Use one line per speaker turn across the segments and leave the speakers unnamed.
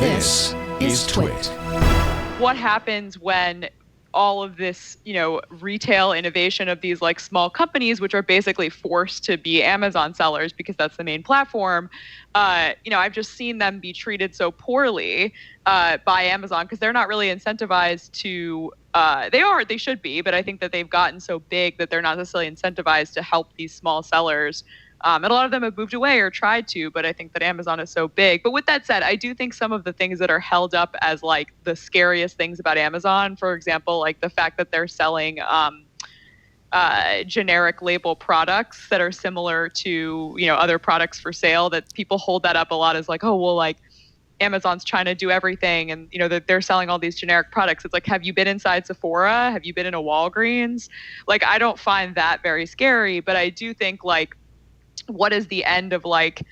This is TWiT.
What happens when all of this, retail innovation of these like small companies, which are basically forced to be Amazon sellers because that's the main platform, I've just seen them be treated so poorly by Amazon because they're not really incentivized to, they should be, but I think that they've gotten so big that they're not necessarily incentivized to help these small sellers. And a lot of them have moved away or tried to, but I think that Amazon is so big. But with that said, I do think some of the things that are held up as like the scariest things about Amazon, for example, like the fact that they're selling generic label products that are similar to, other products for sale, that people hold that up a lot as like, oh, well, like Amazon's trying to do everything and, that they're selling all these generic products. It's like, have you been inside Sephora? Have you been in a Walgreens? Like, I don't find that very scary, but I do think like, what is the end of like,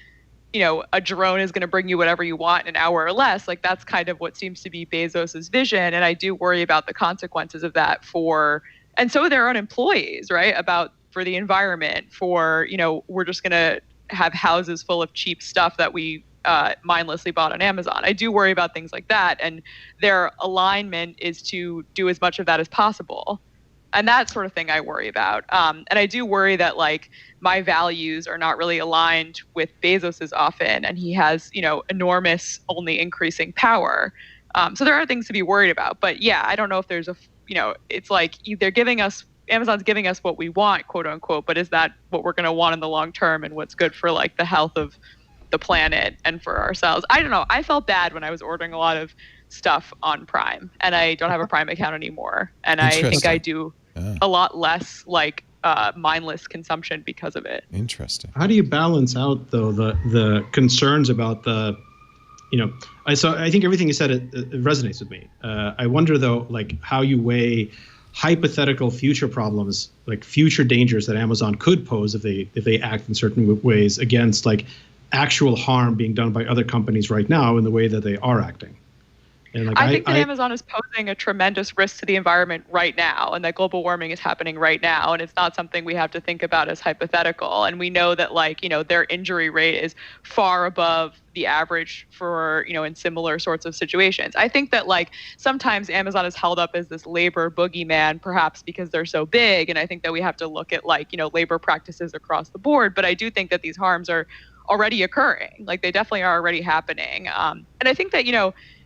a drone is going to bring you whatever you want in an hour or less? Like that's kind of what seems to be Bezos's vision. And I do worry about the consequences of that and so their own employees, right? For the environment, we're just going to have houses full of cheap stuff that we mindlessly bought on Amazon. I do worry about things like that. And their alignment is to do as much of that as possible. And that sort of thing I worry about. And I do worry that like my values are not really aligned with Bezos's often, and he has, enormous, only increasing power. So there are things to be worried about. But yeah, I don't know if there's it's like Amazon's giving us what we want, quote unquote, but is that what we're going to want in the long term and what's good for like the health of the planet and for ourselves? I don't know. I felt bad when I was ordering a lot of stuff on Prime, and I don't have a Prime account anymore. And I think I do a lot less like mindless consumption because of it.
Interesting.
How do you balance out though the concerns about the, I think everything you said it resonates with me. I wonder though, like how you weigh hypothetical future problems, like future dangers that Amazon could pose if they act in certain ways against like actual harm being done by other companies right now in the way that they are acting. And like,
I think that Amazon is posing a tremendous risk to the environment right now, and that global warming is happening right now, and it's not something we have to think about as hypothetical. And we know that their injury rate is far above the average for, in similar sorts of situations. I think that like sometimes Amazon is held up as this labor boogeyman, perhaps because they're so big. And I think that we have to look at like, labor practices across the board. But I do think that these harms are already occurring. Like they definitely are already happening. And I think that,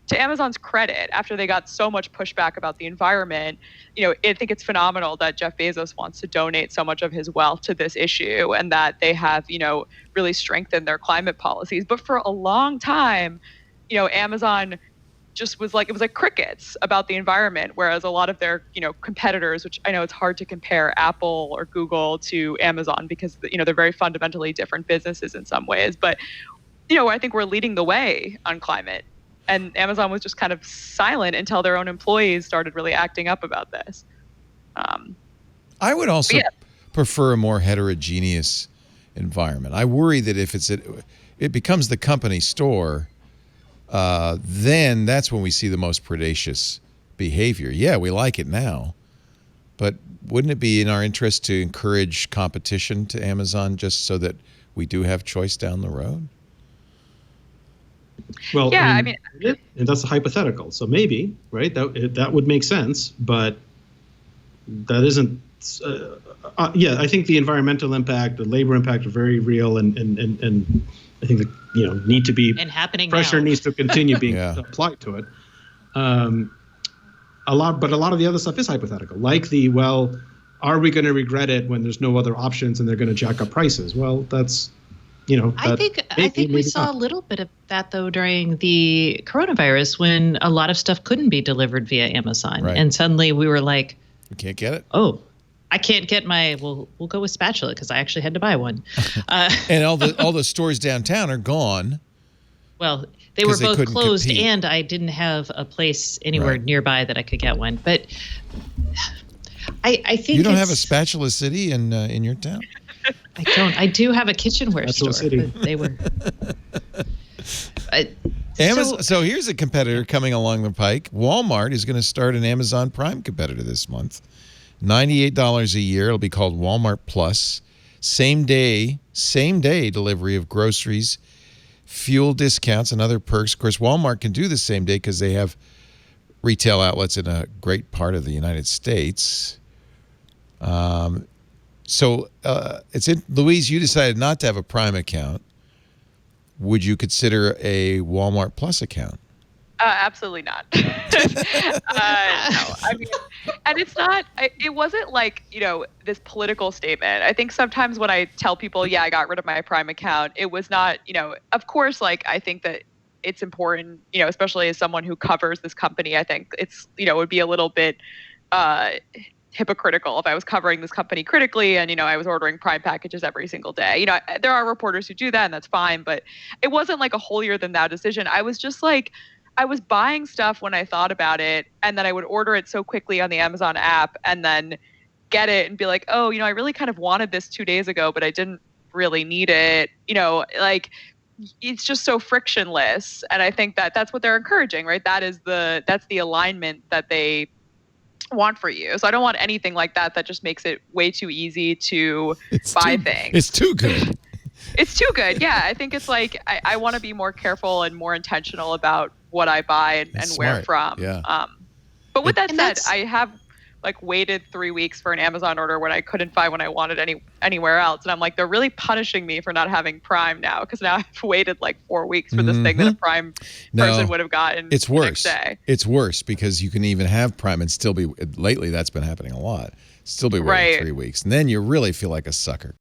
to Amazon's credit, after they got so much pushback about the environment, I think it's phenomenal that Jeff Bezos wants to donate so much of his wealth to this issue, and that they have, really strengthened their climate policies. But for a long time, Amazon just was like, it was like crickets about the environment, whereas a lot of their, competitors, which I know it's hard to compare Apple or Google to Amazon because, they're very fundamentally different businesses in some ways. But, I think we're leading the way on climate. And Amazon was just kind of silent until their own employees started really acting up about this.
I would also prefer a more heterogeneous environment. I worry that if it becomes the company store, then that's when we see the most predacious behavior. Yeah, we like it now, but wouldn't it be in our interest to encourage competition to Amazon just so that we do have choice down the road?
Well, yeah, I mean, and that's a hypothetical. So maybe, right? That would make sense, but that isn't. I think the environmental impact, the labor impact are very real, and I think that need to be
and happening.
Pressure
now.
Needs to continue being applied to it. A lot of the other stuff is hypothetical, like are we going to regret it when there's no other options and they're going to jack up prices? Well, that's.
I think we saw a little bit of that though during the coronavirus when a lot of stuff couldn't be delivered via Amazon, and suddenly we were like,
"We can't get it."
Oh, I can't get my. We'll go with spatula because I actually had to buy one.
And all the stores downtown are gone.
Well, they were both closed, and I didn't have a place anywhere nearby that I could get one. But I think
you don't have a Spatula City in your town.
I don't. I do have a kitchenware store. But they were.
Amazon. So here's a competitor coming along the pike. Walmart is going to start an Amazon Prime competitor this month. $98 a year. It'll be called Walmart Plus. Same day delivery of groceries fuel discounts and other perks. Of course, Walmart can do the same day because they have retail outlets in a great part of the United States. Louise, you decided not to have a Prime account. Would you consider a Walmart Plus account?
Absolutely not. No, I mean, and it's not, it wasn't like, this political statement. I think sometimes when I tell people, yeah, I got rid of my Prime account, it was not, of course, like, I think that it's important, especially as someone who covers this company, I think it's, it would be a little bit hypocritical if I was covering this company critically and, I was ordering Prime packages every single day. There are reporters who do that and that's fine, but it wasn't like a holier than thou decision. I was just like, I was buying stuff when I thought about it, and then I would order it so quickly on the Amazon app and then get it and be like, oh, I really kind of wanted this 2 days ago, but I didn't really need it. Like, it's just so frictionless. And I think that that's what they're encouraging, right? That's the alignment that they want for you. So I don't want anything like that just makes it way too easy to buy things.
It's too good.
It's too good. Yeah. I think it's like, I want to be more careful and more intentional about what I buy and where from.
Yeah.
But with that said, I have waited 3 weeks for an Amazon order when I couldn't find when I wanted anywhere else. And I'm like, they're really punishing me for not having Prime now, because now I've waited 4 weeks for this thing that a Prime person would have gotten.
It's worse.
The next day.
It's worse because you can even have Prime and still be, lately that's been happening a lot, still be waiting 3 weeks. And then you really feel like a sucker.